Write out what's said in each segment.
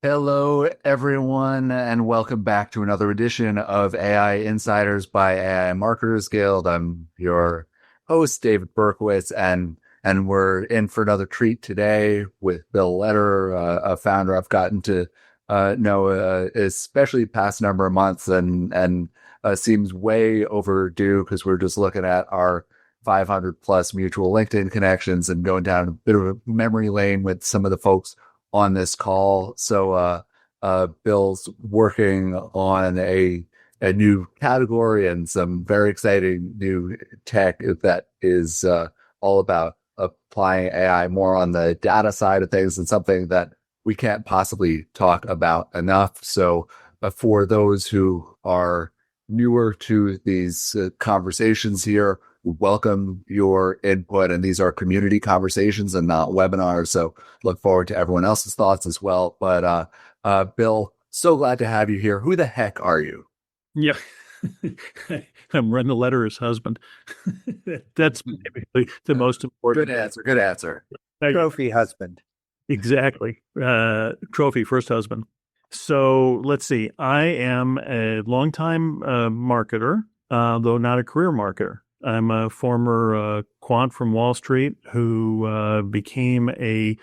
Hello, everyone, and welcome back to another edition of AI Insiders by AI Marketers Guild. I'm your host, David Berkowitz, and we're in for another treat today with Bill Lederer, a founder I've gotten to know, especially past number of months, and seems way overdue because we're just looking at our 500 plus mutual LinkedIn connections and going down a bit of a memory lane with some of the folks on this call. So Bill's working on a new category and some very exciting new tech that is all about applying AI more on the data side of things, and something that we can't possibly talk about enough. So for those who are newer to these conversations here, welcome your input, and these are community conversations and not webinars, so look forward to everyone else's thoughts as well. But Bill, so glad to have you here. Who the heck are you? Yeah, I'm Ren the Lederer's husband. That's maybe the most important. Good answer. Trophy husband. Exactly. Trophy first husband. So let's see. I am a longtime marketer, though not a career marketer. I'm a former quant from Wall Street who became a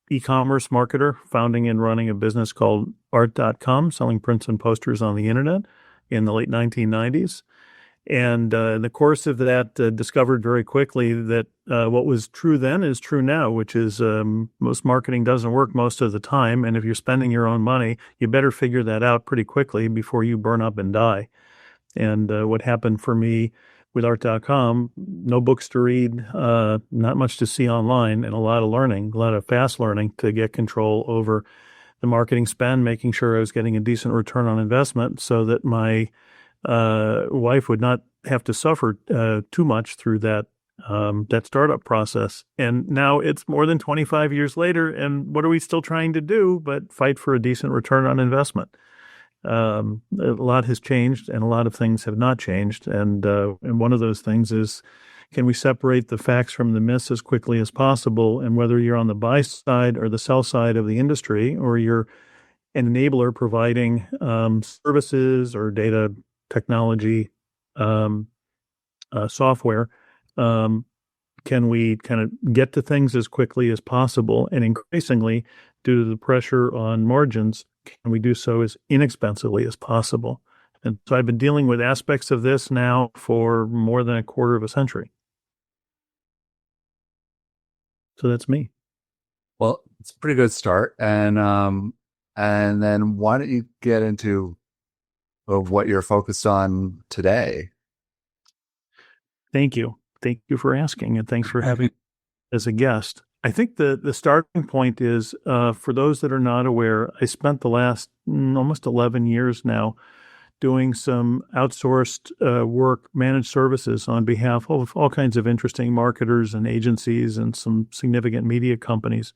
e-commerce marketer, founding and running a business called art.com, selling prints and posters on the internet in the late 1990s. And in the course of that, discovered very quickly that what was true then is true now, which is most marketing doesn't work most of the time. And if you're spending your own money, you better figure that out pretty quickly before you burn up and die. And what happened for me with art.com, no books to read, not much to see online, and a lot of learning, a lot of fast learning to get control over the marketing spend, making sure I was getting a decent return on investment so that my wife would not have to suffer too much through that startup process. And now it's more than 25 years later, and what are we still trying to do but fight for a decent return on investment? A lot has changed, and a lot of things have not changed. And one of those things is, can we separate the facts from the myths as quickly as possible? And whether you're on the buy side or the sell side of the industry, or you're an enabler providing services or data technology software, can we kind of get to things as quickly as possible? And increasingly, due to the pressure on margins, can we do so as inexpensively as possible? And so I've been dealing with aspects of this now for more than a quarter of a century. So that's me. Well, it's a pretty good start. And then why don't you get into what you're focused on today? Thank you. Thank you for asking, and thanks for having me as a guest. I think the starting point is, for those that are not aware, I spent the last almost 11 years now doing some outsourced work, managed services on behalf of all kinds of interesting marketers and agencies and some significant media companies,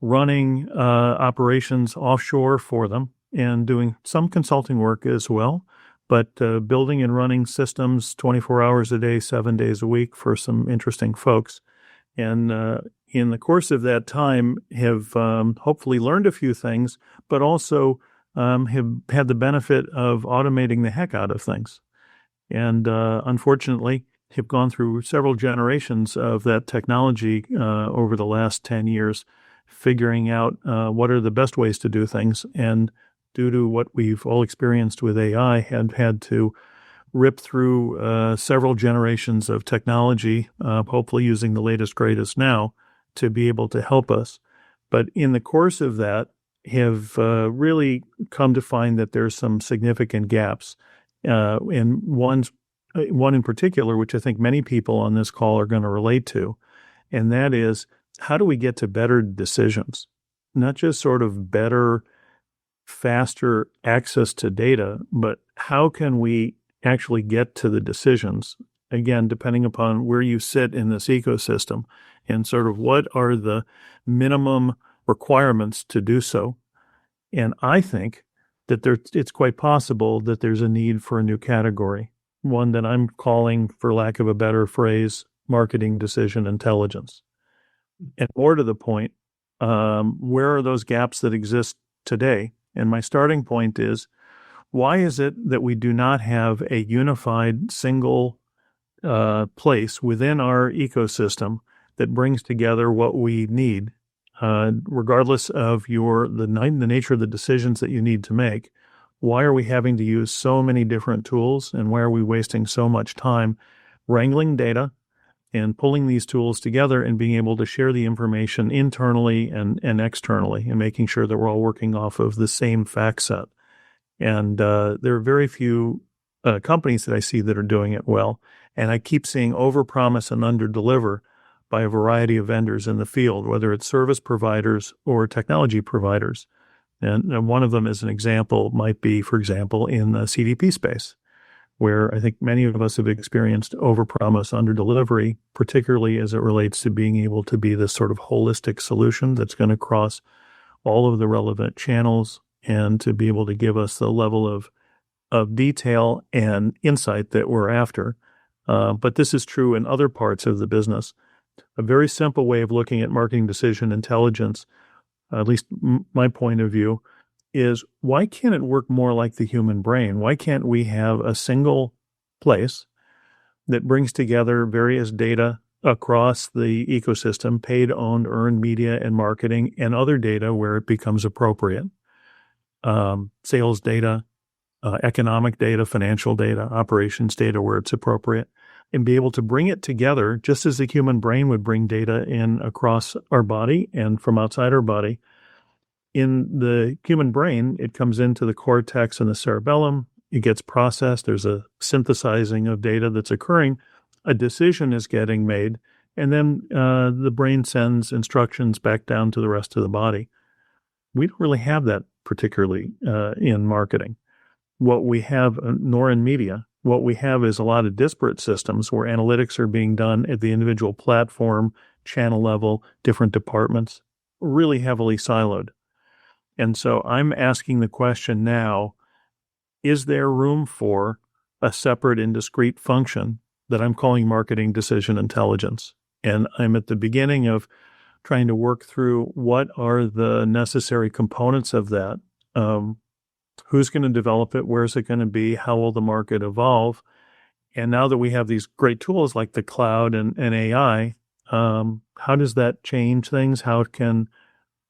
running operations offshore for them and doing some consulting work as well, but building and running systems 24 hours a day, 7 days a week for some interesting folks. And in the course of that time, have hopefully learned a few things, but also have had the benefit of automating the heck out of things. And unfortunately, have gone through several generations of that technology over the last 10 years, figuring out what are the best ways to do things. And due to what we've all experienced with AI, had to rip through several generations of technology, hopefully using the latest, greatest now to be able to help us. But in the course of that, have really come to find that there's some significant gaps. And one in particular, which I think many people on this call are going to relate to, and that is, how do we get to better decisions? Not just sort of better, faster access to data, but how can we actually get to the decisions, again, depending upon where you sit in this ecosystem, and sort of what are the minimum requirements to do so. And I think that it's quite possible that there's a need for a new category, one that I'm calling, for lack of a better phrase, marketing decision intelligence. And more to the point, where are those gaps that exist today. And my starting point is, why is it that we do not have a unified single place within our ecosystem that brings together what we need, regardless of the nature of the decisions that you need to make? Why are we having to use so many different tools, and why are we wasting so much time wrangling data and pulling these tools together and being able to share the information internally and externally, and making sure that we're all working off of the same fact set? And there are very few companies that I see that are doing it well. And I keep seeing overpromise and underdeliver by a variety of vendors in the field, whether it's service providers or technology providers. And one of them, as an example, might be, for example, in the CDP space, where I think many of us have experienced overpromise, underdelivery, particularly as it relates to being able to be this sort of holistic solution that's going to cross all of the relevant channels and to be able to give us the level of detail and insight that we're after. But this is true in other parts of the business. A very simple way of looking at marketing decision intelligence, at least my point of view, is why can't it work more like the human brain? Why can't we have a single place that brings together various data across the ecosystem, paid, owned, earned media and marketing, and other data where it becomes appropriate? Sales data, economic data, financial data, operations data where it's appropriate, and be able to bring it together just as the human brain would bring data in across our body and from outside our body. In the human brain, it comes into the cortex and the cerebellum. It gets processed. There's a synthesizing of data that's occurring. A decision is getting made, and then the brain sends instructions back down to the rest of the body. We don't really have that particularly in marketing. What we have, nor in media, what we have is a lot of disparate systems where analytics are being done at the individual platform, channel level, different departments, really heavily siloed. And so I'm asking the question now, is there room for a separate and discrete function that I'm calling marketing decision intelligence? And I'm at the beginning of trying to work through what are the necessary components of that. Who's going to develop it? Where's it going to be? How will the market evolve? And now that we have these great tools like the cloud and AI, how does that change things? How can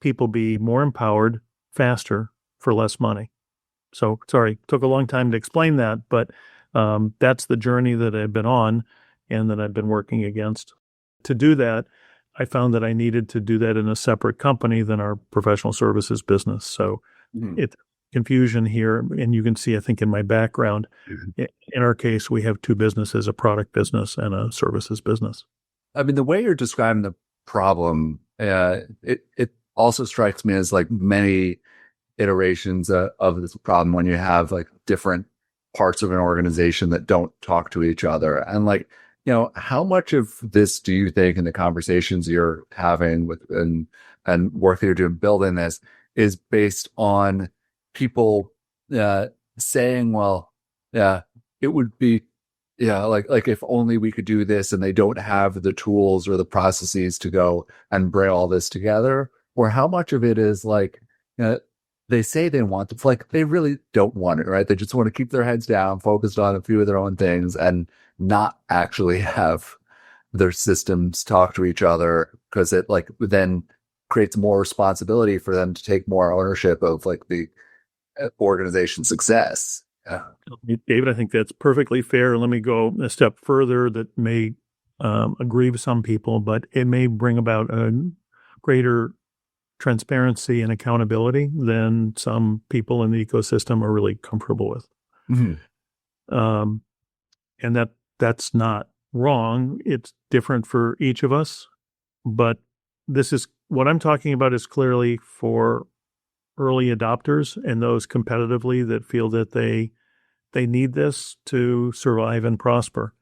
people be more empowered, faster, for less money? So, sorry, took a long time to explain that, but that's the journey that I've been on and that I've been working against. To do that, I found that I needed to do that in a separate company than our professional services business. So it's confusion here. And you can see, I think, in my background, in our case, we have two businesses, a product business and a services business. I mean, the way you're describing the problem, it also strikes me as like many iterations of this problem when you have like different parts of an organization that don't talk to each other. And like, you know, how much of this do you think in the conversations you're having with and work that you're doing building this is based on people saying, well, yeah, it would be, yeah, like if only we could do this, and they don't have the tools or the processes to go and bring all this together? Or how much of it is like, they say they want to, like they really don't want it, right? They just want to keep their heads down, focused on a few of their own things, and not actually have their systems talk to each other, because it like then creates more responsibility for them to take more ownership of like the organization's success. Yeah. David, I think that's perfectly fair. Let me go a step further that may agree with some people, but it may bring about a greater transparency and accountability than some people in the ecosystem are really comfortable with. And that's not wrong. It's different for each of us, but this is what I'm talking about is clearly for early adopters and those competitively that feel that they need this to survive and prosper.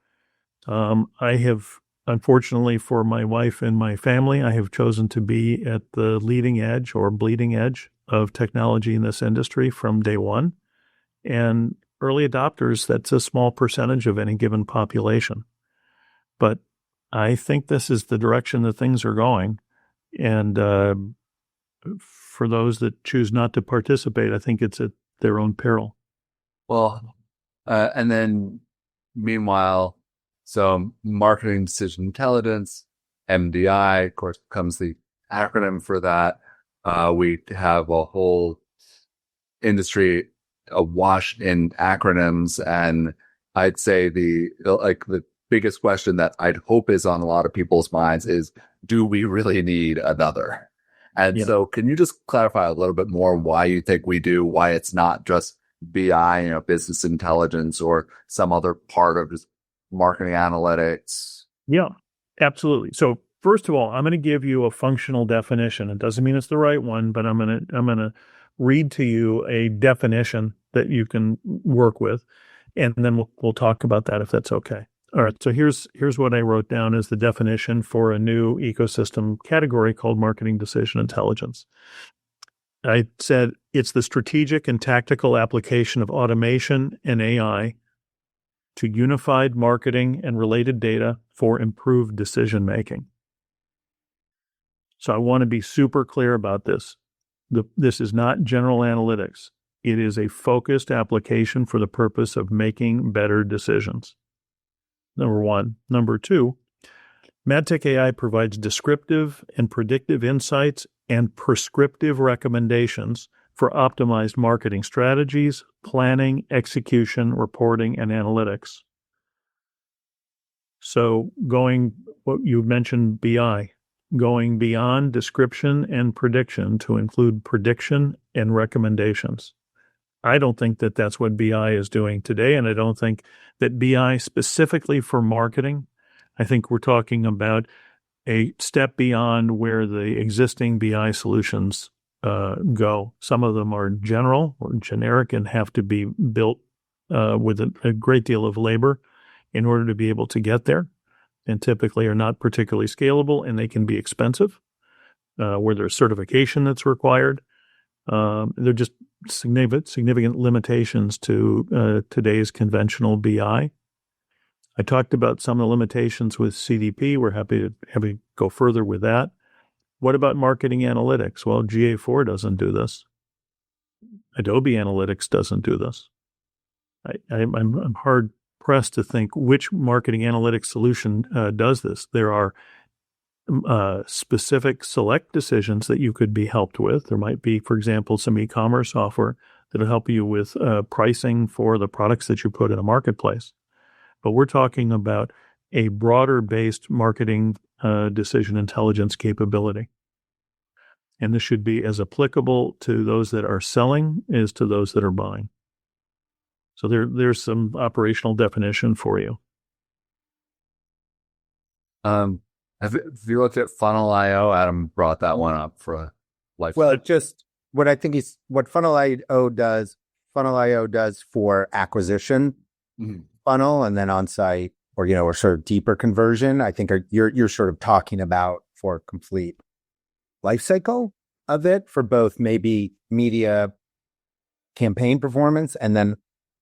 I have, unfortunately for my wife and my family, I have chosen to be at the leading edge or bleeding edge of technology in this industry from day one. And early adopters, that's a small percentage of any given population. But I think this is the direction that things are going. And for those that choose not to participate, I think it's at their own peril. Well, and then meanwhile, so marketing decision intelligence, MDI, of course, becomes the acronym for that. We have a whole industry awash in acronyms, and I'd say the biggest question that I'd hope is on a lot of people's minds is, do we really need another? And so can you just clarify a little bit more why you think we do, why it's not just BI, business intelligence, or some other part of just marketing analytics? Yeah, absolutely. So first of all, I'm going to give you a functional definition. It doesn't mean it's the right one, but I'm going to read to you a definition that you can work with, and then we'll talk about that if that's okay. All right. So here's what I wrote down as the definition for a new ecosystem category called marketing decision intelligence. I said it's the strategic and tactical application of automation and AI to unified marketing and related data for improved decision making. So I want to be super clear about this. This is not general analytics. It is a focused application for the purpose of making better decisions. Number one. Number two, MADTECH.AI provides descriptive and predictive insights and prescriptive recommendations for optimized marketing strategies, planning, execution, reporting, and analytics. So what you mentioned, BI, going beyond description and prediction to include prediction and recommendations. I don't think that that's what BI is doing today, and I don't think that BI specifically for marketing. I think we're talking about a step beyond where the existing BI solutions go. Some of them are general or generic and have to be built with a great deal of labor in order to be able to get there, and typically are not particularly scalable, and they can be expensive, where there's certification that's required. They're just significant limitations to today's conventional BI. I talked about some of the limitations with CDP. We're happy to go further with that. What about marketing analytics? Well, GA4 doesn't do this. Adobe Analytics doesn't do this. I'm hard pressed to think which marketing analytics solution does this. There are specific select decisions that you could be helped with. There might be, for example, some e-commerce software that'll help you with pricing for the products that you put in a marketplace. But we're talking about a broader-based marketing decision intelligence capability. And this should be as applicable to those that are selling as to those that are buying. So there's some operational definition for you. Have you looked at Funnel.io? Adam brought that one up for a life. Well, just what I think is what Funnel.io does for acquisition funnel, and then on-site or sort of deeper conversion. I think you're sort of talking about for complete life cycle of it for both maybe media campaign performance and then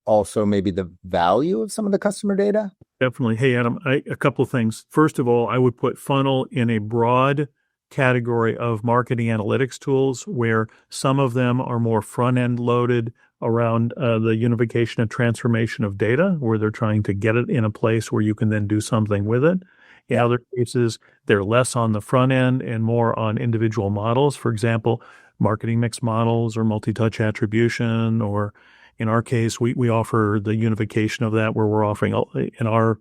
also maybe the value of some of the customer data. Definitely. Hey, Adam, a couple of things. First of all, I would put funnel in a broad category of marketing analytics tools where some of them are more front-end loaded around the unification and transformation of data, where they're trying to get it in a place where you can then do something with it. In other cases, they're less on the front end and more on individual models. For example, marketing mix models or multi-touch attribution, or in our case, we offer the unification of that, where we're offering, in our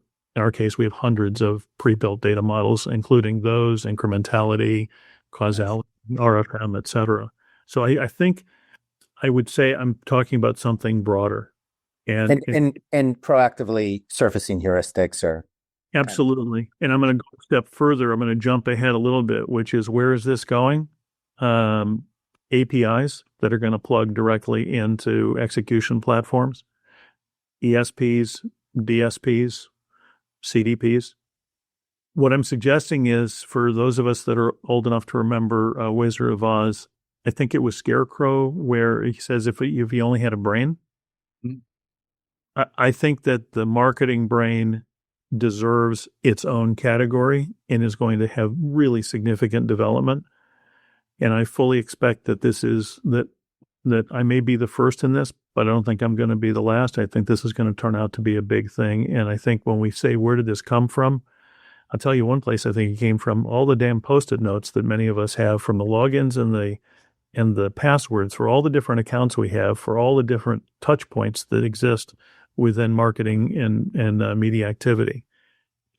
case, we have hundreds of pre-built data models, including those, incrementality, causality, RFM, et cetera. So I think I would say I'm talking about something broader. And proactively surfacing heuristics or... Absolutely. And I'm going to go a step further. I'm going to jump ahead a little bit, which is, where is this going? APIs that are going to plug directly into execution platforms, ESPs, DSPs, CDPs. What I'm suggesting is, for those of us that are old enough to remember Wizard of Oz, I think it was Scarecrow, where he says if he only had a brain. Mm-hmm. I think that the marketing brain deserves its own category and is going to have really significant development. And I fully expect that that I may be the first in this, but I don't think I'm going to be the last. I think this is going to turn out to be a big thing. And I think when we say, where did this come from? I'll tell you one place I think it came from: all the damn Post-it notes that many of us have from the logins and the passwords for all the different accounts we have, for all the different touch points that exist within marketing and media activity.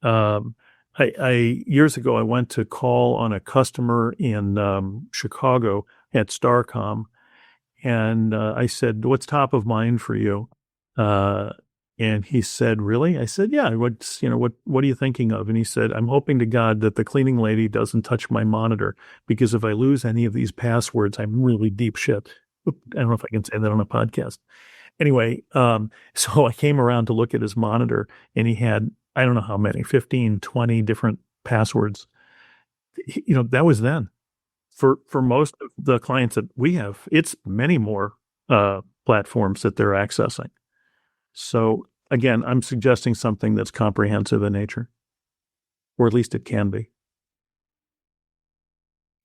I years ago, I went to call on a customer in Chicago at Starcom, and I said, "What's top of mind for you?" And he said, "Really?" I said, "Yeah. What are you thinking of?" And he said, "I'm hoping to God that the cleaning lady doesn't touch my monitor, because if I lose any of these passwords, I'm really deep shit." I don't know if I can say that on a podcast. Anyway, so I came around to look at his monitor, and he had, I don't know how many, 15, 20 different passwords. That was then. For most of the clients that we have, it's many more platforms that they're accessing. So again, I'm suggesting something that's comprehensive in nature, or at least it can be.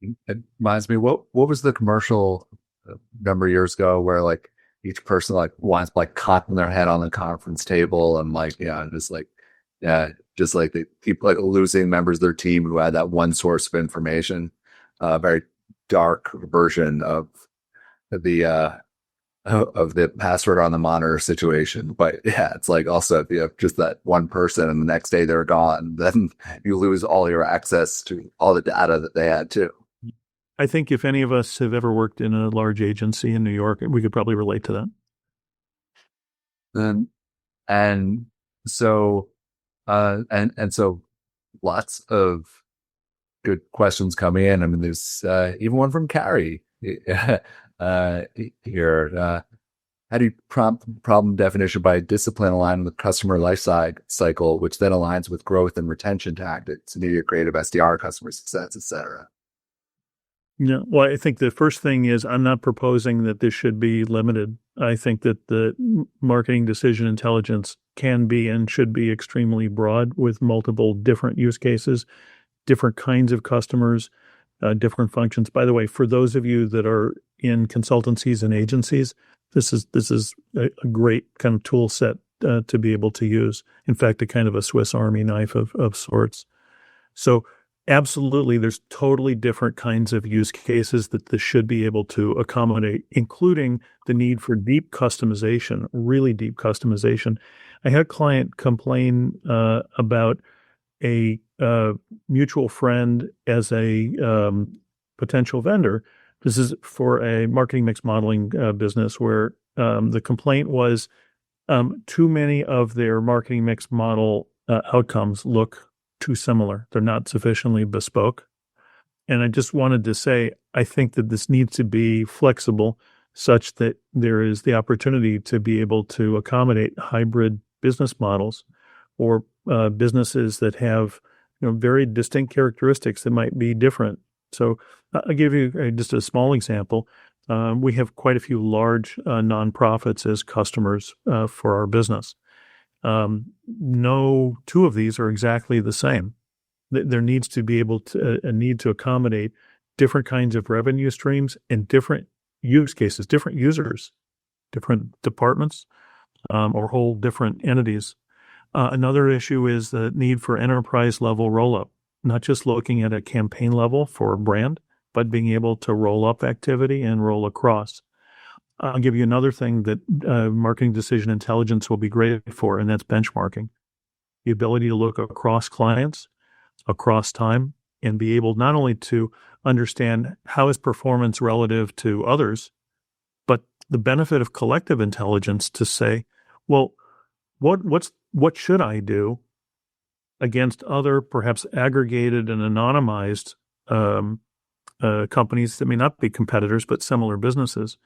It reminds me, what was the commercial a number of years ago where like each person like wants like cocking their head on the conference table and just like they keep like losing members of their team who had that one source of information. Very dark version of the password on the monitor situation. But yeah, it's like also if you have just that one person and the next day they're gone, then you lose all your access to all the data that they had too. I think if any of us have ever worked in a large agency in New York, we could probably relate to that. And so so lots of good questions coming in. I mean, there's even one from Carrie here. How do you prompt problem definition by discipline aligned with customer life cycle, which then aligns with growth and retention tactics, immediate creative SDR, customer success, etc.? Yeah, well, I think the first thing is I'm not proposing that this should be limited. I think that the marketing decision intelligence can be and should be extremely broad with multiple different use cases, different kinds of customers, different functions. By the way, for those of you that are in consultancies and agencies, this is a great kind of tool set to be able to use. In fact, a kind of a Swiss Army knife of sorts. So absolutely, there's totally different kinds of use cases that this should be able to accommodate, including the need for deep customization, really deep customization. I had a client complain about a mutual friend as a potential vendor. This is for a marketing mix modeling business where the complaint was too many of their marketing mix model outcomes look too similar. They're not sufficiently bespoke. And I just wanted to say, I think that this needs to be flexible such that there is the opportunity to be able to accommodate hybrid business models or businesses that have very distinct characteristics that might be different. So I'll give you just a small example. We have quite a few large nonprofits as customers for our business. No two of these are exactly the same. There needs to be a need to accommodate different kinds of revenue streams and different use cases, different users, different departments, or whole different entities. Another issue is the need for enterprise level roll-up, not just looking at a campaign level for a brand, but being able to roll up activity and roll across. I'll give you another thing that marketing decision intelligence will be great for, and that's benchmarking. The ability to look across clients, across time, and be able not only to understand how is performance relative to others, but the benefit of collective intelligence to say, well, what should I do against other perhaps aggregated and anonymized companies that may not be competitors but similar businesses?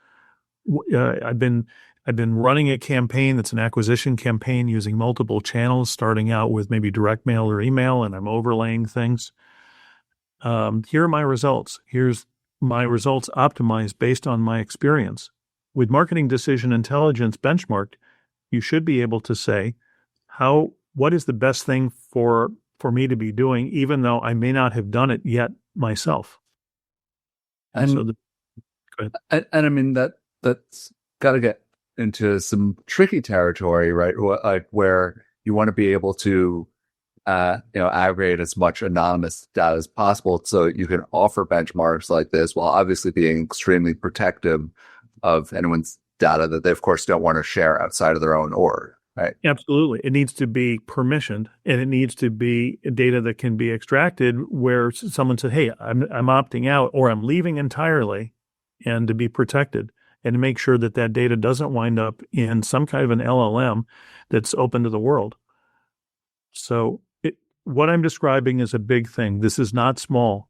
I've been running a campaign that's an acquisition campaign using multiple channels, starting out with maybe direct mail or email, and I'm overlaying things. Here are my results. Here's my results optimized based on my experience. With marketing decision intelligence benchmarked, you should be able to say, what is the best thing for me to be doing, even though I may not have done it yet myself. And so, And go ahead. and I mean that's got to get into some tricky territory, right? Like where you want to be able to aggregate as much anonymous data as possible so you can offer benchmarks like this while obviously being extremely protective of anyone's data that they, of course, don't want to share outside of their own org, right? Absolutely. It needs to be permissioned, and it needs to be data that can be extracted where someone said, hey, I'm opting out or I'm leaving entirely, and to be protected and to make sure that that data doesn't wind up in some kind of an LLM that's open to the world. So what I'm describing is a big thing. This is not small,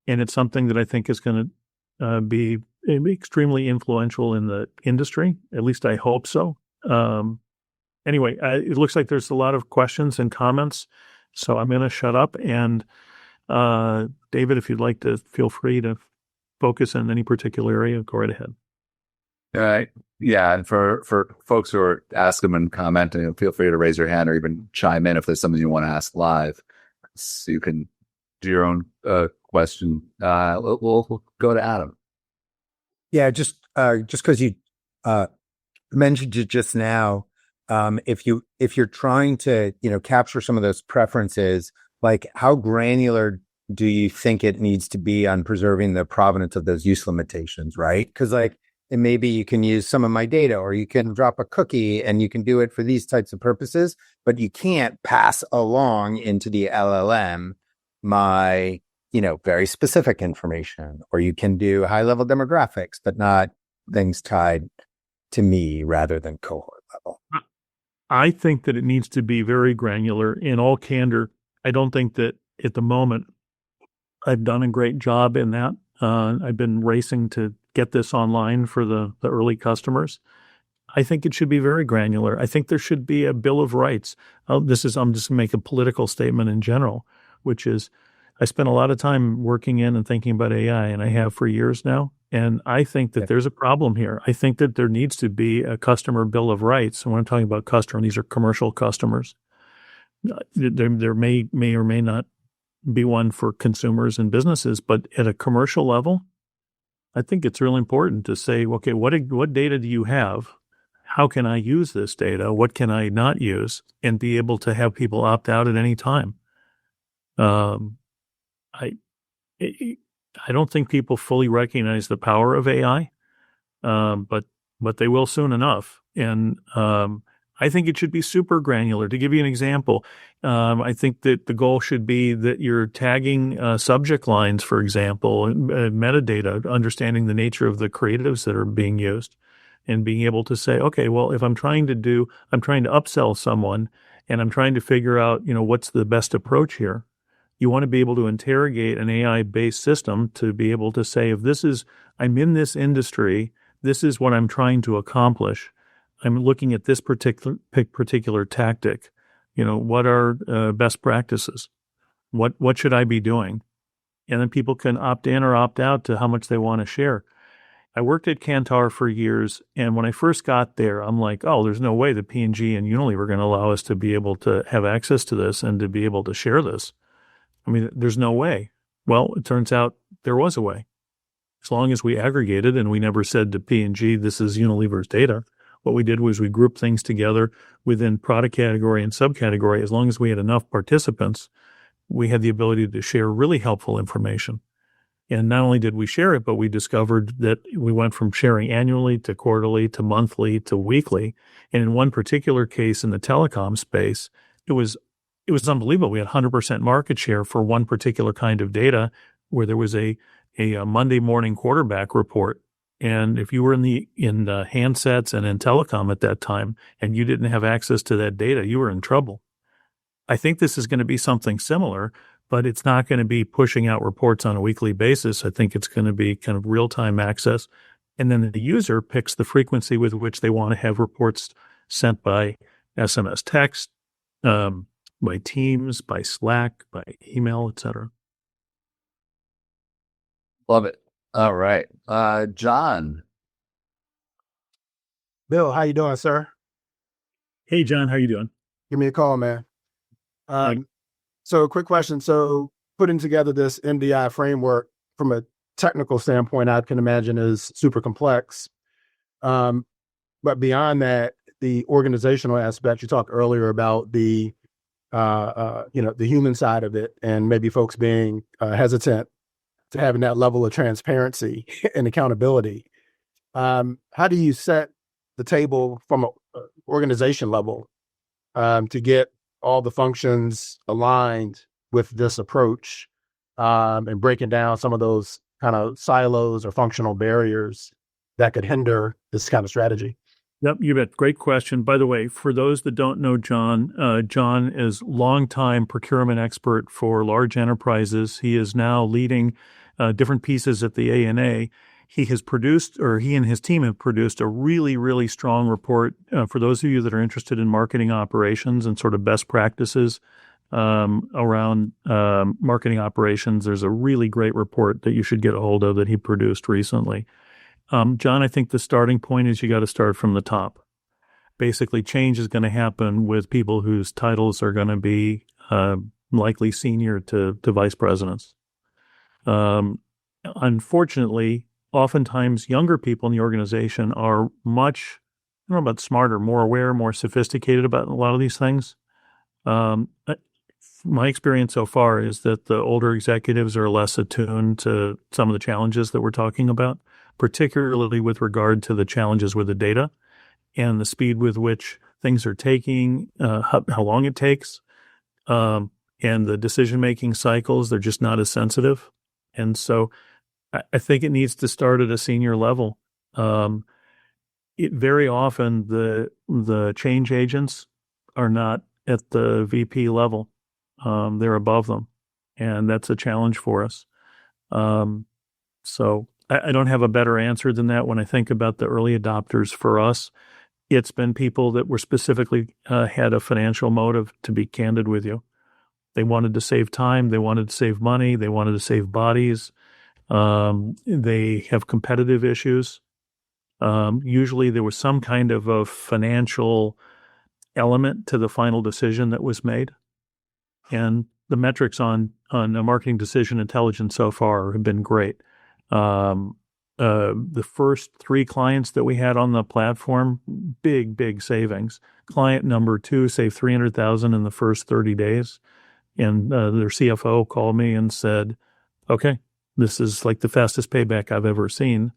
and it's something that I think is going to be extremely influential in the industry. At least I hope so. Anyway, it looks like there's a lot of questions and comments, so I'm going to shut up. And David, if you'd like to, feel free to focus on any particular area, go right ahead. All right. Yeah. And for folks who are asking and commenting, feel free to raise your hand or even chime in if there's something you want to ask live. So you can do your own question. We'll go to Adam. Yeah, just because you mentioned it just now, if you're trying to capture some of those preferences, like how granular do you think it needs to be on preserving the provenance of those use limitations, right? Because and maybe you can use some of my data, or you can drop a cookie and you can do it for these types of purposes, but you can't pass along into the LLM my very specific information, or you can do high level demographics, but not things tied to me rather than cohort level. I think that it needs to be very granular. In all candor, I don't think that at the moment I've done a great job in that. I've been racing to get this online for the early customers. I think it should be very granular. I think there should be a Bill of Rights. I'm just going to make a political statement in general, which is I spent a lot of time working in and thinking about AI, and I have for years now. And I think that there's a problem here. I think that there needs to be a customer Bill of Rights. And when I'm talking about customer, these are commercial customers. There may or may not be one for consumers and businesses, but at a commercial level, I think it's really important to say, okay, what data do you have? How can I use this data? What can I not use? And be able to have people opt out at any time. I don't think people fully recognize the power of AI, but they will soon enough. And I think it should be super granular. To give you an example, I think that the goal should be that you're tagging subject lines, for example, metadata, understanding the nature of the creatives that are being used, and being able to say, okay, well, if I'm trying to upsell someone, and I'm trying to figure out, what's the best approach here. You want to be able to interrogate an AI-based system to be able to say, I'm in this industry, this is what I'm trying to accomplish. I'm looking at this particular tactic. What are best practices? What should I be doing? And then people can opt in or opt out to how much they want to share. I worked at Kantar for years, and when I first got there, I'm like, oh, there's no way that P&G and Unilever are going to allow us to be able to have access to this and to be able to share this. I mean, there's no way. Well, it turns out there was a way. As long as we aggregated and we never said to P&G, this is Unilever's data. What we did was we grouped things together within product category and subcategory. As long as we had enough participants, we had the ability to share really helpful information. And not only did we share it, but we discovered that we went from sharing annually to quarterly to monthly to weekly. And in one particular case in the telecom space, it was unbelievable. We had 100% market share for one particular kind of data where there was a Monday morning quarterback report. And if you were in the handsets and in telecom at that time and you didn't have access to that data, you were in trouble. I think this is going to be something similar, but it's not going to be pushing out reports on a weekly basis. I think it's going to be kind of real-time access. And then the user picks the frequency with which they want to have reports sent by SMS text, by Teams, by Slack, by email, etc. Love it. All right. John. Bill, how you doing, sir? Hey, John, how you doing? Give me a call, man. So a quick question. So putting together this MDI framework from a technical standpoint, I can imagine is super complex. But beyond that, the organizational aspect, you talked earlier about the human side of it, and maybe folks being hesitant to having that level of transparency and accountability. How do you set the table from an organization level to get all the functions aligned with this approach, and breaking down some of those kind of silos or functional barriers that could hinder this kind of strategy? Yep, you bet. Great question. By the way, for those that don't know John, John is longtime procurement expert for large enterprises. He is now leading different pieces at the ANA. He has produced, or he and his team have produced, a really, really strong report for those of you that are interested in marketing operations and sort of best practices around marketing operations. There's a really great report that you should get a hold of that he produced recently. John, I think the starting point is you got to start from the top. Basically, change is going to happen with people whose titles are going to be likely senior to vice presidents. Unfortunately, oftentimes younger people in the organization are much, I don't know about smarter, more aware, more sophisticated about a lot of these things. My experience so far is that the older executives are less attuned to some of the challenges that we're talking about, particularly with regard to the challenges with the data and the speed with which things are taking, how long it takes, and the decision-making cycles. They're just not as sensitive. And so I think it needs to start at a senior level. Very often the change agents are not at the VP level. They're above them, and that's a challenge for us. So I don't have a better answer than that. When I think about the early adopters for us, it's been people that were specifically had a financial motive, to be candid with you. They wanted to save time. They wanted to save money. They wanted to save bodies. They have competitive issues. Usually there was some kind of a financial element to the final decision that was made. And the metrics on a marketing decision intelligence so far have been great. The first 3 clients that we had on the platform, big savings. Client number 2 saved $300,000 in the first 30 days. And their CFO called me and said, okay, this is like the fastest payback I've ever seen.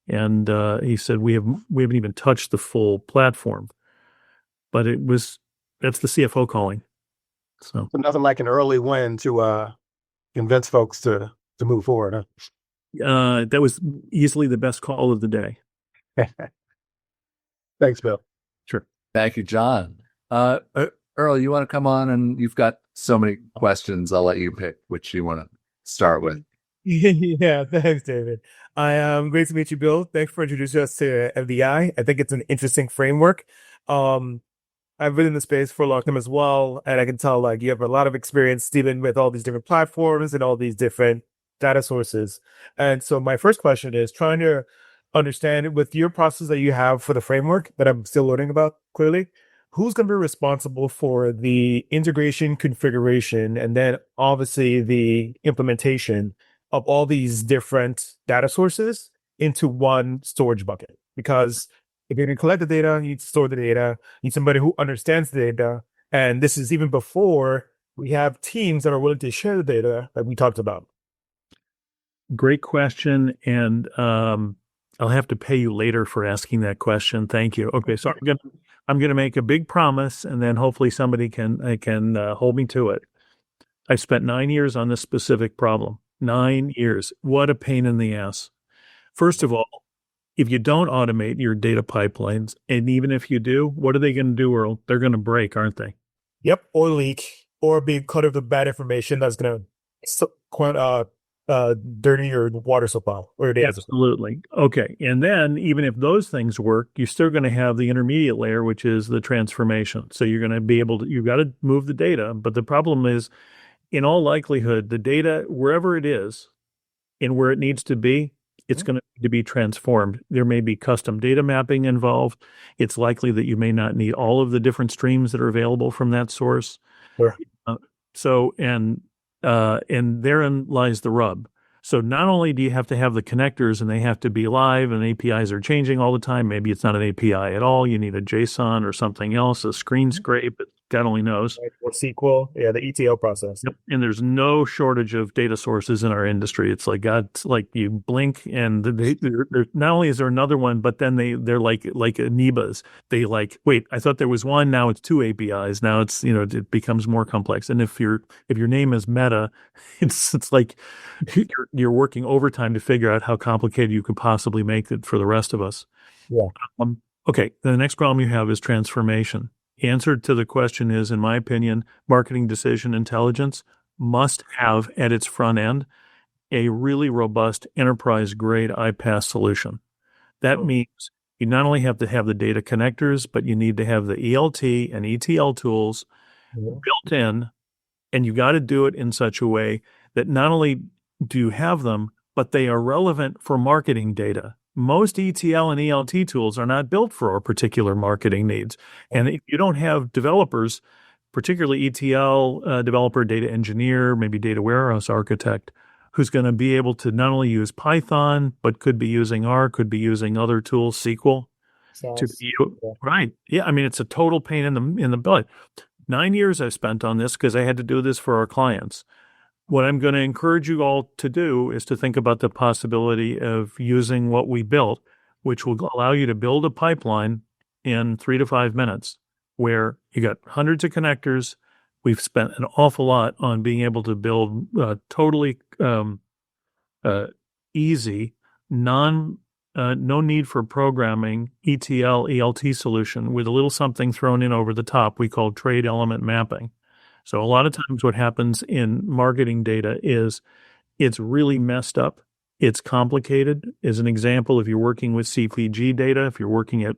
And he said, we haven't even touched the full platform. But that's the CFO calling. So nothing like an early win to convince folks to move forward, huh? That was easily the best call of the day. Thanks, Bill. Sure. Thank you, John. Earl, you want to come on? And you've got so many questions. I'll let you pick which you want to start with. Yeah, thanks, David. Great to meet you, Bill. Thanks for introducing us to MDI. I think it's an interesting framework. I've been in the space for a long time as well, and I can tell like you have a lot of experience dealing with all these different platforms and all these different data sources. And so my first question is trying to understand with your process that you have for the framework that I'm still learning about clearly, who's going to be responsible for the integration, configuration, and then obviously the implementation of all these different data sources into one storage bucket? Because if you're going to collect the data, you need to store the data, you need somebody who understands the data. And this is even before we have teams that are willing to share the data that we talked about. Great question. And I'll have to pay you later for asking that question. Thank you. Okay, so I'm gonna make a big promise, and then hopefully somebody can hold me to it. I've spent 9 years on this specific problem. 9 years. What a pain in the ass. First of all, if you don't automate your data pipelines, and even if you do, what are they going to do, Earl? They're going to break, aren't they? Yep, or leak, or be cut of the bad information that's going to dirty your water supply or your data system. Absolutely. Okay. And then even if those things work, you're still going to have the intermediate layer, which is the transformation. So you're going to be able to, you've got to move the data. But the problem is, in all likelihood, the data, wherever it is and where it needs to be, it's going to need to be transformed. There may be custom data mapping involved. It's likely that you may not need all of the different streams that are available from that source. Sure. And therein lies the rub. So not only do you have to have the connectors and they have to be live and APIs are changing all the time, maybe it's not an API at all, you need a JSON or something else, a screen scrape, God only knows. Right, or SQL, yeah, the ETL process. Yep. And there's no shortage of data sources in our industry. It's like God, it's like you blink and they're not only is there another one, but then they're like amoebas. They like, wait, I thought there was one, now it's two APIs. Now it's, it becomes more complex. And if your name is Meta, it's like you're working overtime to figure out how complicated you could possibly make it for the rest of us. Yeah. Okay. The next problem you have is transformation. The answer to the question is, in my opinion, marketing decision intelligence must have at its front end a really robust enterprise-grade iPaaS solution. That means you not only have to have the data connectors, but you need to have the ELT and ETL tools built in, and you got to do it in such a way that not only do you have them, but they are relevant for marketing data. Most ETL and ELT tools are not built for our particular marketing needs. And if you don't have developers, particularly ETL developer, data engineer, maybe data warehouse architect, who's going to be able to not only use Python, but could be using R, could be using other tools, SQL. Right. Yeah. I mean, it's a total pain in the butt. 9 years I've spent on this because I had to do this for our clients. What I'm going to encourage you all to do is to think about the possibility of using what we built, which will allow you to build a pipeline in 3 to 5 minutes where you got hundreds of connectors. We've spent an awful lot on being able to build totally easy, no need for programming ETL, ELT solution with a little something thrown in over the top we call trade element mapping. So a lot of times what happens in marketing data is it's really messed up. It's complicated. As an example, if you're working with CPG data, if you're working at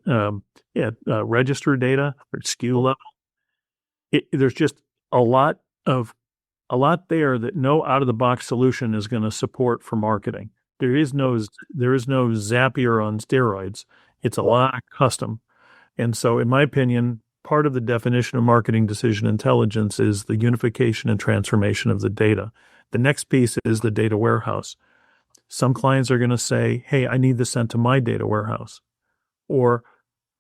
register data or SKU level, there's just a lot there that no out-of-the-box solution is going to support for marketing. There is no Zapier on steroids. It's a lot of custom. And so, in my opinion, part of the definition of marketing decision intelligence is the unification and transformation of the data. The next piece is the data warehouse. Some clients are going to say, hey, I need this sent to my data warehouse. Or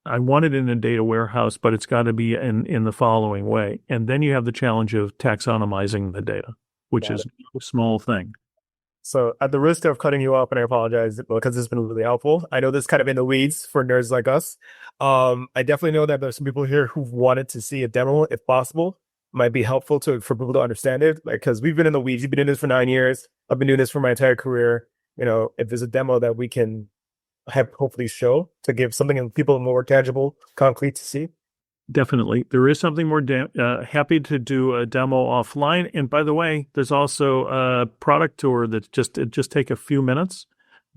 I want it in a data warehouse, but it's got to be in the following way. And then you have the challenge of taxonomizing the data, which is no small thing. So at the risk of cutting you off, and I apologize because it's been really helpful. I know this is kind of in the weeds for nerds like us. I definitely know that there's some people here who wanted to see a demo, if possible. Might be helpful for people to understand it, because we've been in the weeds. You've been doing this for 9 years. I've been doing this for my entire career. If there's a demo that we can have hopefully show to give something people more tangible, concrete to see. Definitely. There is something more happy to do a demo offline. And by the way, there's also a product tour that just take a few minutes.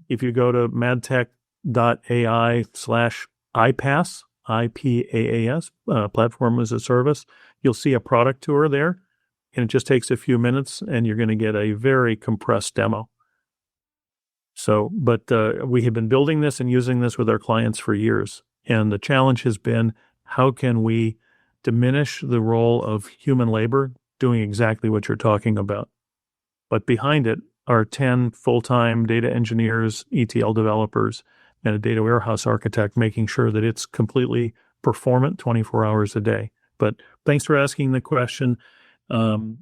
If you go to MADTECH.AI/IPaaS, IPaaS, platform as a service, you'll see a product tour there. And it just takes a few minutes and you're going to get a very compressed demo. So, but we have been building this and using this with our clients for years. And the challenge has been, how can we diminish the role of human labor doing exactly what you're talking about? But behind it are 10 full-time data engineers, ETL developers, and a data warehouse architect, making sure that it's completely performant 24 hours a day. But thanks for asking the question. Can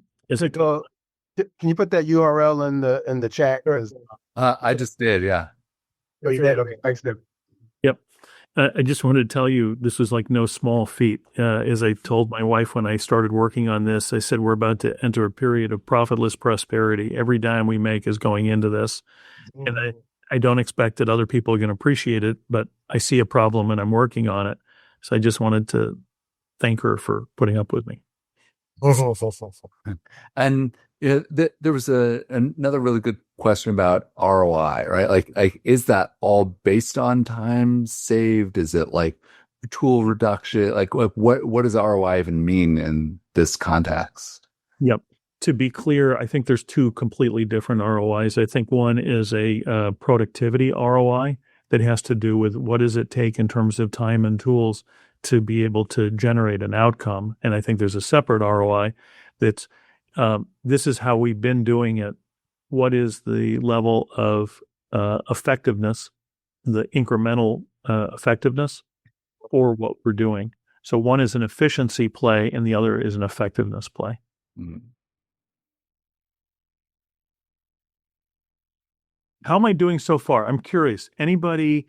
you put that URL in the chat? I just did, yeah. Oh, you did? Okay, thanks, Dave. Yep. I just wanted to tell you, this was like no small feat. As I told my wife when I started working on this, I said, we're about to enter a period of profitless prosperity. Every dime we make is going into this. And I don't expect that other people are going to appreciate it, but I see a problem and I'm working on it. So I just wanted to thank her for putting up with me. And there was another really good question about ROI, right? Like, is that all based on time saved? Is it like tool reduction? Like, what does ROI even mean in this context? Yep. To be clear, I think there's two completely different ROIs. I think one is a productivity ROI that has to do with what does it take in terms of time and tools to be able to generate an outcome. And I think there's a separate ROI that's this is how we've been doing it what is the level of effectiveness, the incremental effectiveness for what we're doing. So one is an efficiency play and the other is an effectiveness play. Mm-hmm. How am I doing so far? I'm curious. Anybody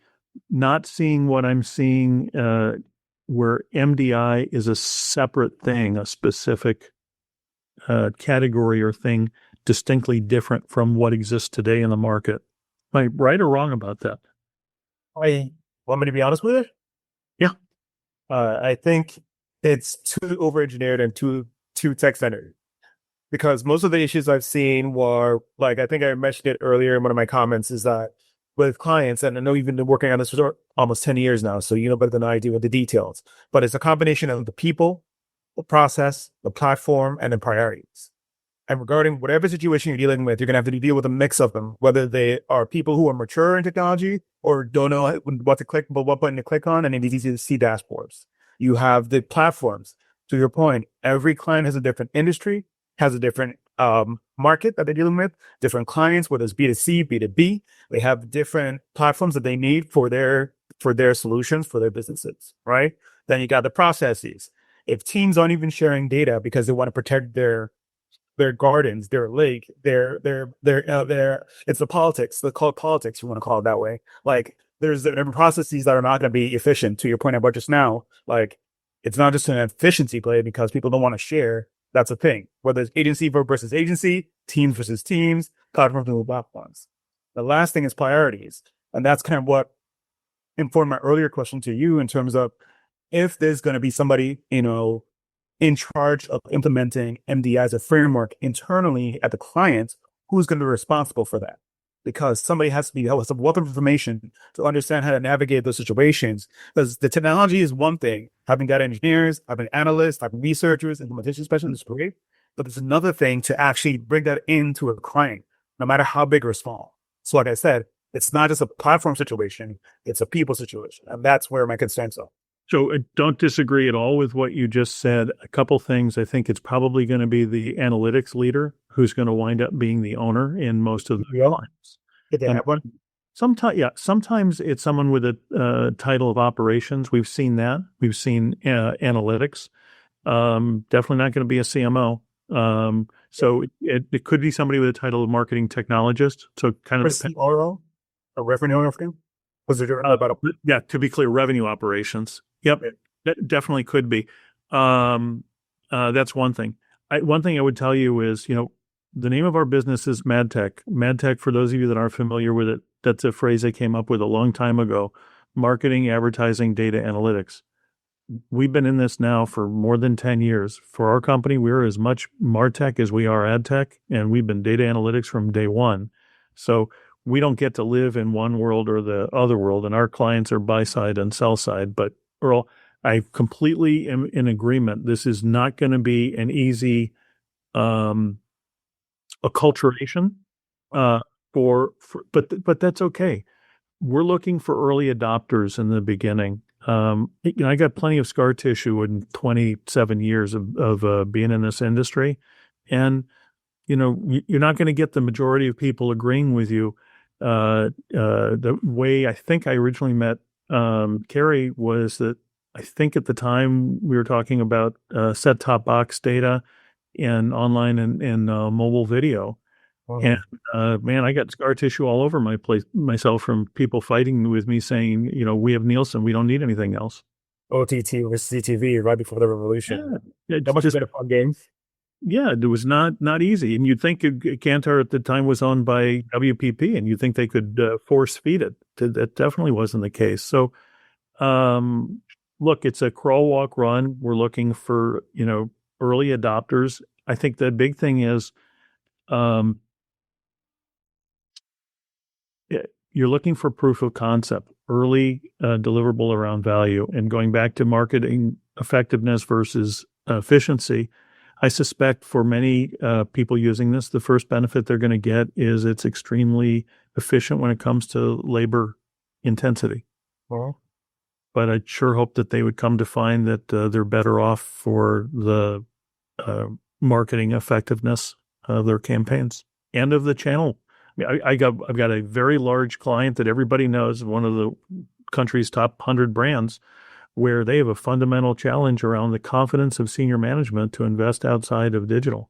not seeing what I'm seeing where MDI is a separate thing, a specific category or thing distinctly different from what exists today in the market? Am I right or wrong about that? I want me to be honest with it? Yeah. I think it's too over-engineered and too tech-centered. Because most of the issues I've seen were, like, I think I mentioned it earlier in one of my comments, is that with clients, and I know you've been working on this for almost 10 years now, so you know better than I do with the details, but it's a combination of the people, the process, the platform, and the priorities. And regarding whatever situation you're dealing with, you're going to have to deal with a mix of them, whether they are people who are mature in technology or don't know what to click, but what button to click on, and it's easy to see dashboards. You have the platforms. To your point, every client has a different industry, has a different market that they're dealing with, different clients, whether it's B2C, B2B. They have different platforms that they need for their solutions, for their businesses, right? Then you got the processes. If teams aren't even sharing data because they want to protect their gardens, their lake, their it's the politics, they call it politics, you want to call it that way. Like there are processes that are not going to be efficient, to your point about just now. Like it's not just an efficiency play because people don't want to share. That's a thing. Whether it's agency versus agency, teams versus teams, platforms versus platforms. The last thing is priorities. And that's kind of what informed my earlier question to you in terms of if there's going to be somebody, in charge of implementing MDI as a framework internally at the client, who's going to be responsible for that? Because somebody has to have a wealth of information to understand how to navigate those situations. Because the technology is one thing. Having data engineers, having analysts, having researchers, implementation specialists is great. But there's another thing to actually bring that into a client, no matter how big or small. So like I said, it's not just a platform situation, it's a people situation. And that's where my concerns are. So I don't disagree at all with what you just said. A couple things. I think it's probably going to be the analytics leader who's going to wind up being the owner in most of the clients. Did they have one? Sometimes it's someone with a title of operations. We've seen that. We've seen analytics. Definitely not going to be a CMO. So it could be somebody with a title of marketing technologist. So kind of CRO, a revenue owner for him? Was there about to be clear, revenue operations. Yep, that definitely could be. That's one thing. One thing I would tell you is, the name of our business is MADTECH. MADTECH, for those of you that aren't familiar with it, that's a phrase I came up with a long time ago. Marketing, advertising, data analytics. We've been in this now for more than 10 years. For our company, we're as much MarTech as we are AdTech, and we've been data analytics from day one. So we don't get to live in one world or the other world, and our clients are buy side and sell side. But Earl, I completely am in agreement. This is not going to be an easy acculturation but that's okay. We're looking for early adopters in the beginning. I got plenty of scar tissue in 27 years of being in this industry, and you're not going to get the majority of people agreeing with you. The way I think I originally met Carrie was that I think at the time we were talking about set-top box data and online and mobile video. Wow. And man, I got scar tissue all over myself from people fighting with me saying, we have Nielsen, we don't need anything else. OTT versus CTV right before the revolution. Yeah, that must have been a fun game. Yeah, it was not easy. And you'd think Kantar at the time was owned by WPP, and you'd think they could force feed it. That definitely wasn't the case. So, look, it's a crawl, walk, run. We're looking for, early adopters. I think the big thing is you're looking for proof of concept, early deliverable around value. And going back to marketing effectiveness versus efficiency, I suspect for many people using this, the first benefit they're going to get is it's extremely efficient when it comes to labor intensity. Well, but I sure hope that they would come to find that they're better off for the marketing effectiveness of their campaigns. and of the channel. I mean, I've got a very large client that everybody knows, one of the country's top 100 brands, where they have a fundamental challenge around the confidence of senior management to invest outside of digital.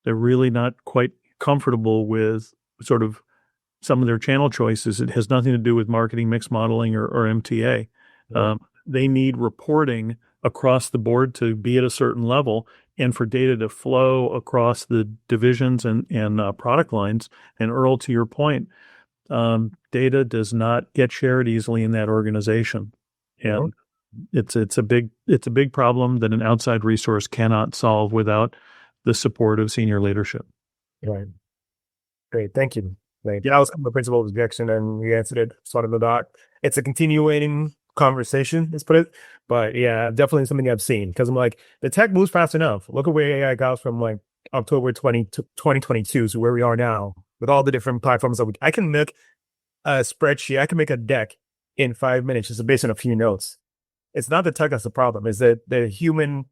They're really not quite comfortable with sort of some of their channel choices. It has nothing to do with marketing mix modeling or MTA. Yeah. They need reporting across the board to be at a certain level and for data to flow across the divisions and product lines. And Earl, to your point, data does not get shared easily in that organization. And it's a big problem that an outside resource cannot solve without the support of senior leadership. Right. Great. Thank you. Like, yeah, I was kind of a principal objection and we answered it sort of the dot. It's a continuing conversation, let's put it. But yeah, definitely something I've seen because I'm like, the tech moves fast enough. Look at where AI got from like October 2022 to where we are now with all the different platforms that I can make a spreadsheet. I can make a deck in 5 minutes just based on a few notes. It's not the tech that's the problem. It's the human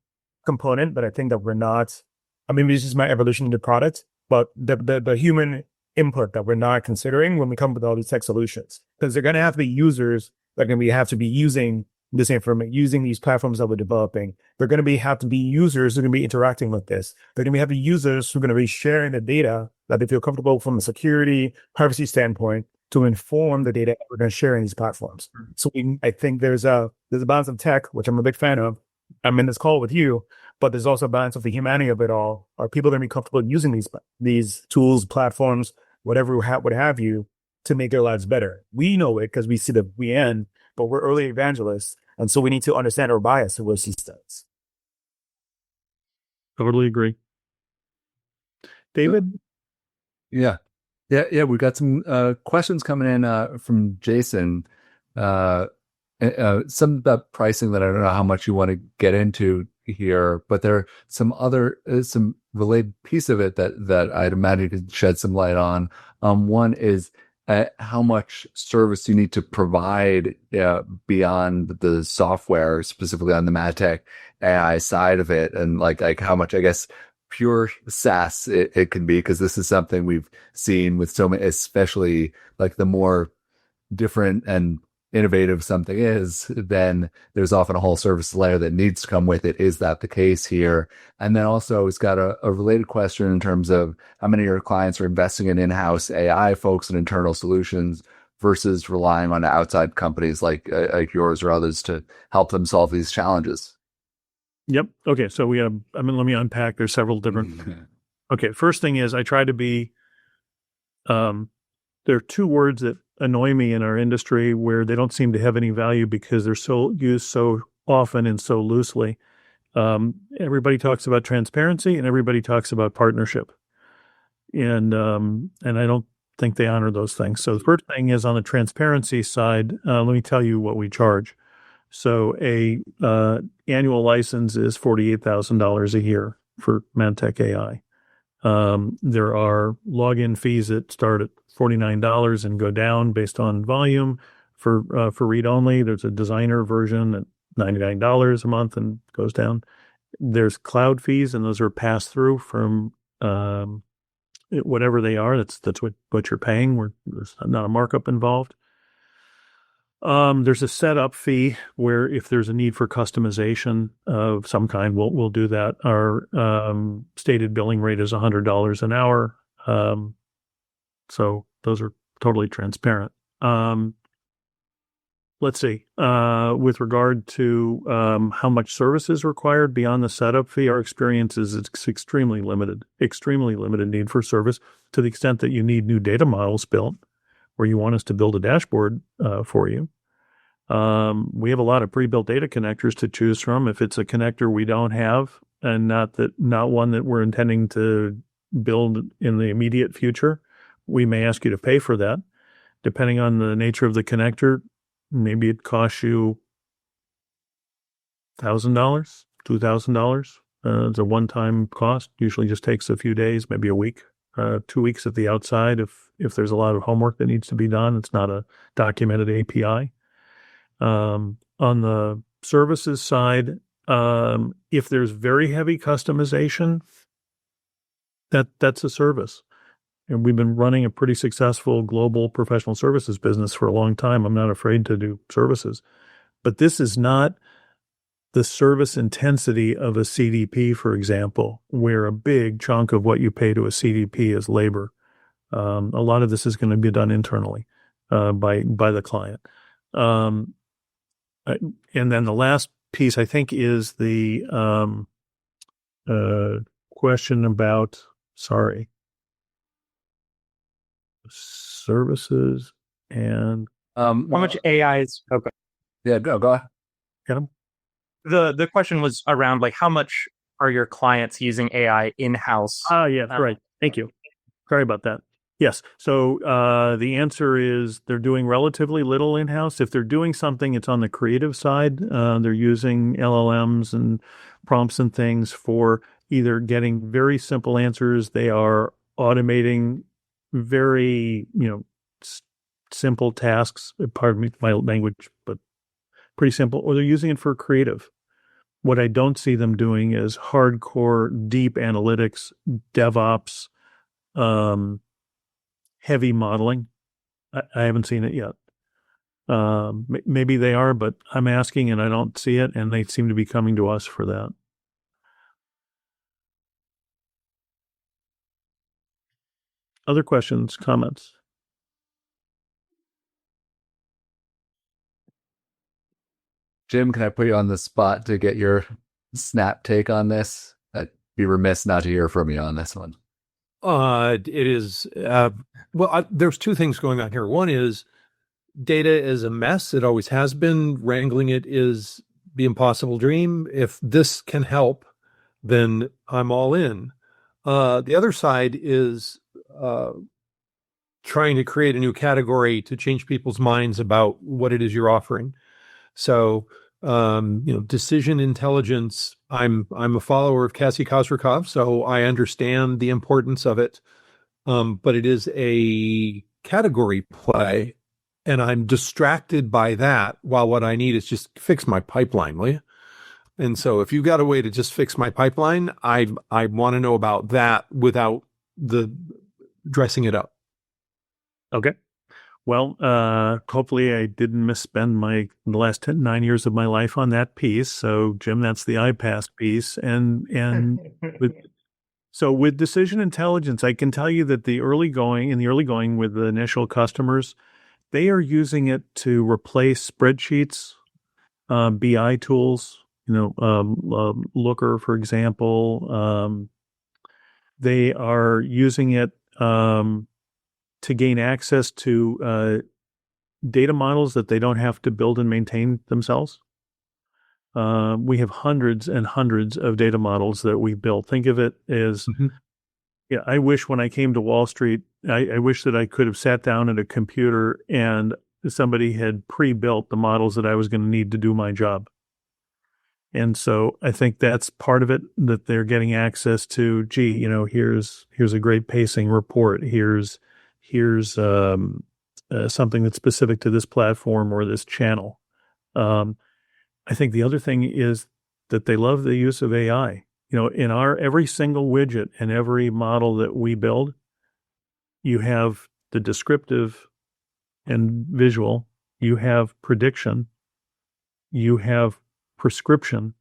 component that I think that we're not. I mean, this is my evolution in the product, but the human input that we're not considering when we come with all these tech solutions, because they're going to have to be users that are going to have to be using this information, using these platforms that we're developing. They're going to have to be users who are going to be interacting with this. They're going to have the users who are going to be sharing the data that they feel comfortable from a security, privacy standpoint to inform the data we're going to share in these platforms. So I think there's a balance of tech, which I'm a big fan of. I'm in this call with you, but there's also a balance of the humanity of it all. Are people going to be comfortable using these tools, platforms, whatever, what have you, to make their lives better? We know it because we see we end, but we're early evangelists. And so we need to understand our bias towards these things. Totally agree. David? Yeah. We've got some questions coming in from Jason. Some about pricing that I don't know how much you want to get into here, but there are some other some related piece of it that I'd imagine you could shed some light on. One is how much service you need to provide beyond the software, specifically on the MADTECH.AI side of it, and like how much, I guess, pure SaaS it can be, because this is something we've seen with so many, especially like the more different and innovative something is, then there's often a whole service layer that needs to come with it. Is that the case here? And then also it's got a related question in terms of how many of your clients are investing in in-house AI folks and internal solutions versus relying on outside companies like yours or others to help them solve these challenges. Yep. Okay. So let me unpack. There's several different. Okay. First thing is I try to be, there are two words that annoy me in our industry where they don't seem to have any value because they're so used so often and so loosely. Everybody talks about transparency and everybody talks about partnership. And I don't think they honor those things. So the first thing is on the transparency side, let me tell you what we charge. So a annual license is $48,000 a year for MADTECH.AI. There are login fees that start at $49 and go down based on volume. For read only, there's a designer version at $99 a month and goes down. There's cloud fees, and those are passed through from whatever they are. That's what you're paying. There's not a markup involved. There's a setup fee where if there's a need for customization of some kind, we'll do that. Our stated billing rate is $100 an hour. So those are totally transparent. Let's see. With regard to how much service is required beyond the setup fee, our experience is it's extremely limited need for service, to the extent that you need new data models built, or you want us to build a dashboard for you. We have a lot of pre-built data connectors to choose from. If it's a connector we don't have, and not one that we're intending to build in the immediate future, we may ask you to pay for that. Depending on the nature of the connector, maybe it costs you $1,000, $2,000. It's a one-time cost. Usually just takes a few days, maybe a week, 2 weeks at the outside. If there's a lot of homework that needs to be done, it's not a documented API. On the services side, if there's very heavy customization, that's a service. and we've been running a pretty successful global professional services business for a long time. I'm not afraid to do services, but this is not the service intensity of a CDP, for example, where a big chunk of what you pay to a CDP is labor. A lot of this is going to be done internally by the client. And then the last piece, I think, is the question about, services and how much AI is okay. Yeah, go ahead. get them. The question was around like how much are your clients using AI in-house? Yeah, right. Thank you. Sorry about that. Yes. So the answer is they're doing relatively little in-house. If they're doing something, it's on the creative side. They're using LLMs and prompts and things for either getting very simple answers. They are automating very, simple tasks. Pardon me, my language, but pretty simple. Or they're using it for creative. What I don't see them doing is hardcore, deep analytics, DevOps, heavy modeling. I haven't seen it yet. Maybe they are, but I'm asking and I don't see it, and they seem to be coming to us for that. Other questions, comments? Jim, can I put you on the spot to get your snap take on this? I'd be remiss not to hear from you on this one. It is, there's two things going on here. One is data is a mess. It always has been. Wrangling it is the impossible dream. If this can help, then I'm all in. The other side is trying to create a new category to change people's minds about what it is you're offering. So, decision intelligence, I'm a follower of Cassie Kozyrkov, so I understand the importance of it. But it is a category play, and I'm distracted by that while what I need is just fix my pipeline, will you? And so if you've got a way to just fix my pipeline, I want to know about that without the dressing it up. Okay. Well, hopefully I didn't misspend the last 9 years of my life on that piece. So, Jim, that's the iPass piece. And with decision intelligence, I can tell you that in the early going with the initial customers, they are using it to replace spreadsheets, BI tools, Looker, for example. They are using it to gain access to data models that they don't have to build and maintain themselves. We have hundreds and hundreds of data models that we've built. Think of it as, I wish when I came to Wall Street, I wish that I could have sat down at a computer and somebody had pre-built the models that I was going to need to do my job. And so I think that's part of it, that they're getting access to, here's a great pacing report. Here's something that's specific to this platform or this channel. I think the other thing is that they love the use of AI. In every single widget and every model that we build, you have the descriptive and visual, you have prediction, you have prescription,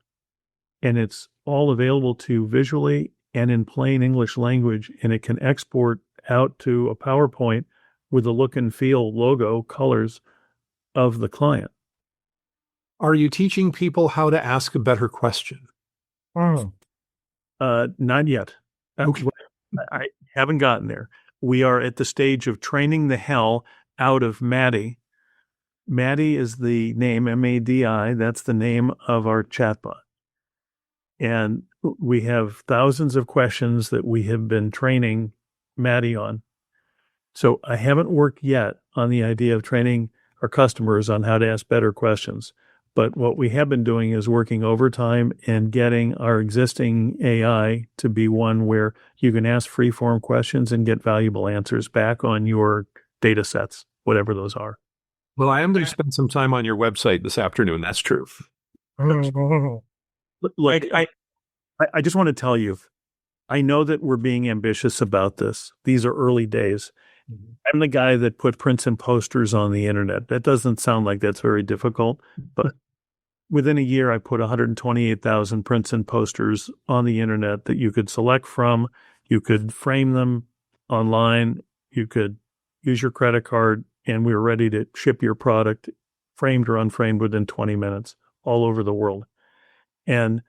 and it's all available to you visually and in plain English language, and it can export out to a PowerPoint with the look and feel, logo, colors of the client. Are you teaching people how to ask a better question? Not yet. Okay. I haven't gotten there. We are at the stage of training the hell out of Maddie. Maddie is the name, MADI. That's the name of our chatbot. And we have thousands of questions that we have been training Maddie on. So I haven't worked yet on the idea of training our customers on how to ask better questions. But what we have been doing is working overtime and getting our existing AI to be one where you can ask free-form questions and get valuable answers back on your data sets, whatever those are. Well, I am going to spend some time on your website this afternoon. That's true. Look, I just want to tell you, I know that we're being ambitious about this. These are early days. I'm the guy that put prints and posters on the internet. That doesn't sound like that's very difficult, but within a year, I put 128,000 prints and posters on the internet that you could select from. You could frame them online. You could use your credit card, and we were ready to ship your product, framed or unframed, within 20 minutes all over the world. And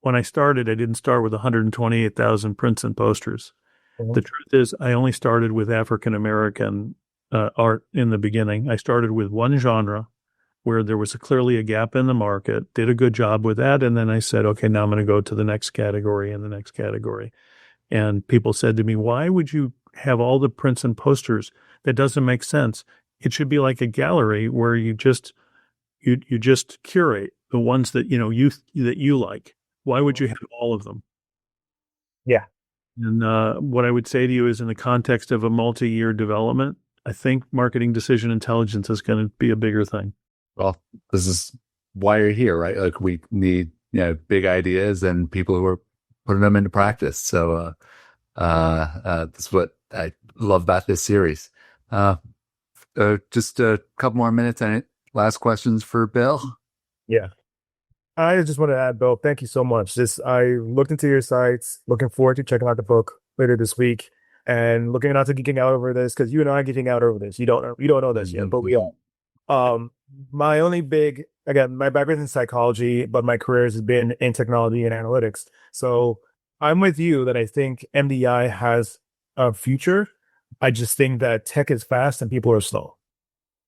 when I started, I didn't start with 128,000 prints and posters. The truth is, I only started with African-American art in the beginning. I started with one genre where there was clearly a gap in the market, did a good job with that, and then I said, okay, now I'm going to go to the next category and the next category. And people said to me, why would you have all the prints and posters? That doesn't make sense. It should be like a gallery where you just curate the ones that you like. Why would you have all of them? Yeah. And what I would say to you is, in the context of a multi-year development, I think marketing decision intelligence is going to be a bigger thing. Well, this is why you're here, right? Like, we need, big ideas and people who are putting them into practice. So that's what I love about this series. Just a couple more minutes. Any last questions for Bill? Yeah. I just want to add, Bill, thank you so much. I looked into your sites, looking forward to checking out the book later this week, and looking out to geeking out over this, because you and I are geeking out over this. You don't know this yet, but we are. My only my background is in psychology, but my career has been in technology and analytics. So I'm with you that I think MDI has a future. I just think that tech is fast and people are slow.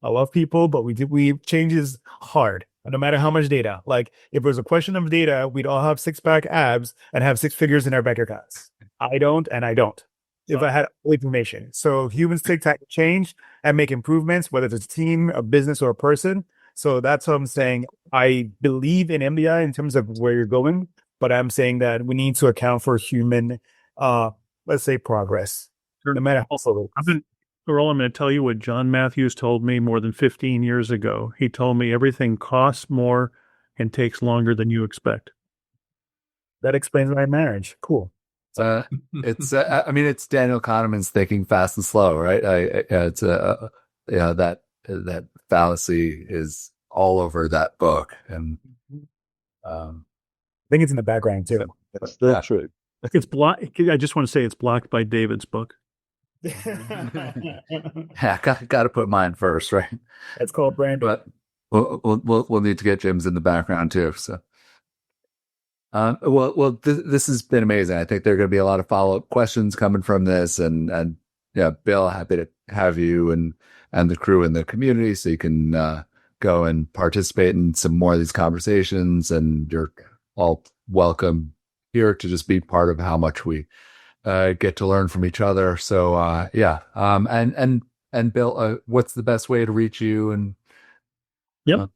I love people, but we change is hard. No matter how much data. Like, if it was a question of data, we'd all have six-pack abs and have six figures in our bank accounts. I don't, and I don't. If I had all information. So humans take time to change and make improvements, whether it's a team, a business, or a person. So that's what I'm saying. I believe in MBI in terms of where you're going, but I'm saying that we need to account for human, let's say, progress. No matter how slow it is. Earl, I'm going to tell you what John Matthews told me more than 15 years ago. He told me everything costs more and takes longer than you expect. That explains my marriage. Cool. It's Daniel Kahneman's thinking fast and slow, right? That fallacy is all over that book, and I think it's in the background too. That's true. It's blocked. I just want to say it's blocked by David's book. Yeah, got to put mine first, right? It's called branding. But we'll need to get Jim's in the background too. So, this has been amazing. I think there are going to be a lot of follow-up questions coming from this, and yeah, Bill, happy to have you and the crew in the community, so you can go and participate in some more of these conversations, and you're all welcome here to just be part of how much we get to learn from each other. So yeah. And Bill, what's the best way to reach you? And yep.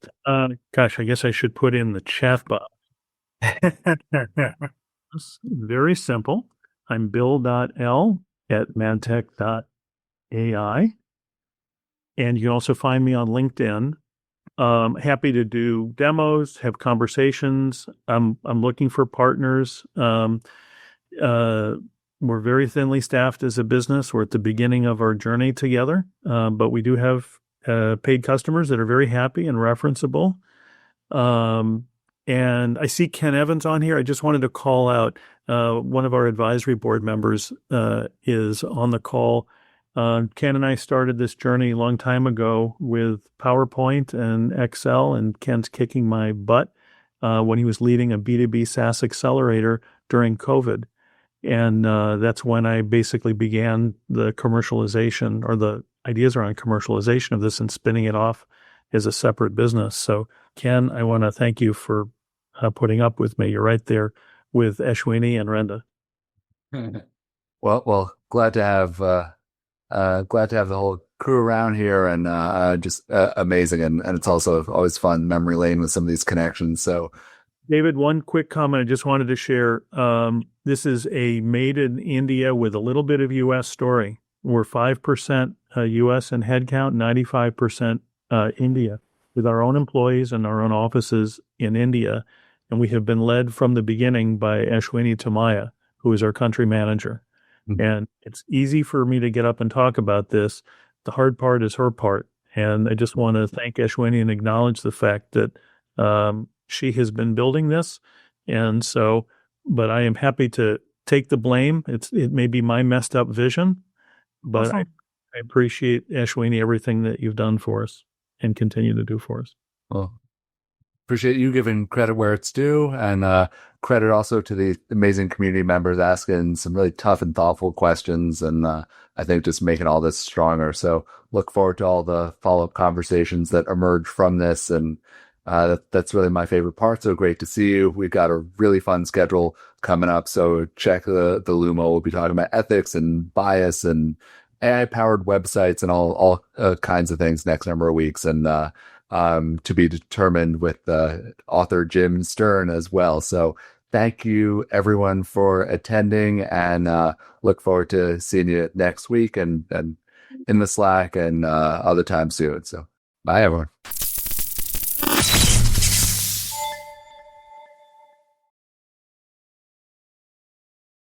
Gosh, I guess I should put in the chat box. It's very simple. I'm bill.l@madtech.ai. And you can also find me on LinkedIn. Happy to do demos, have conversations. I'm looking for partners. We're very thinly staffed as a business. We're at the beginning of our journey together, but we do have paid customers that are very happy and referenceable. And I see Ken Evans on here. I just wanted to call out one of our advisory board members is on the call. Ken and I started this journey a long time ago with PowerPoint and Excel, and Ken's kicking my butt when he was leading a B2B SaaS accelerator during COVID. And that's when I basically began the commercialization, or the ideas around commercialization of this, and spinning it off as a separate business. So, Ken, I want to thank you for putting up with me. You're right there with Ashwini and Renda. Well, glad to have the whole crew around here, and just amazing. And it's also always fun memory lane with some of these connections. So, David, one quick comment I just wanted to share. This is a made in India with a little bit of U.S. story. We're 5% U.S. in headcount, 95% India, with our own employees and our own offices in India. And we have been led from the beginning by Ashwini Tamaya, who is our country manager. And it's easy for me to get up and talk about this. The hard part is her part. And I just want to thank Ashwini and acknowledge the fact that she has been building this. And so, but I am happy to take the blame. It may be my messed up vision, but Awesome. I appreciate, Ashwini, everything that you've done for us and continue to do for us. Well, appreciate you giving credit where it's due, and credit also to the amazing community members asking some really tough and thoughtful questions, and I think just making all this stronger. So look forward to all the follow-up conversations that emerge from this, and that's really my favorite part. So great to see you. We've got a really fun schedule coming up, so check the Lumo. We'll be talking about ethics and bias and AI-powered websites and all kinds of things next number of weeks, and to be determined with author Jim Stern as well. So thank you, everyone, for attending, and look forward to seeing you next week and in the Slack and other times soon. So bye, everyone.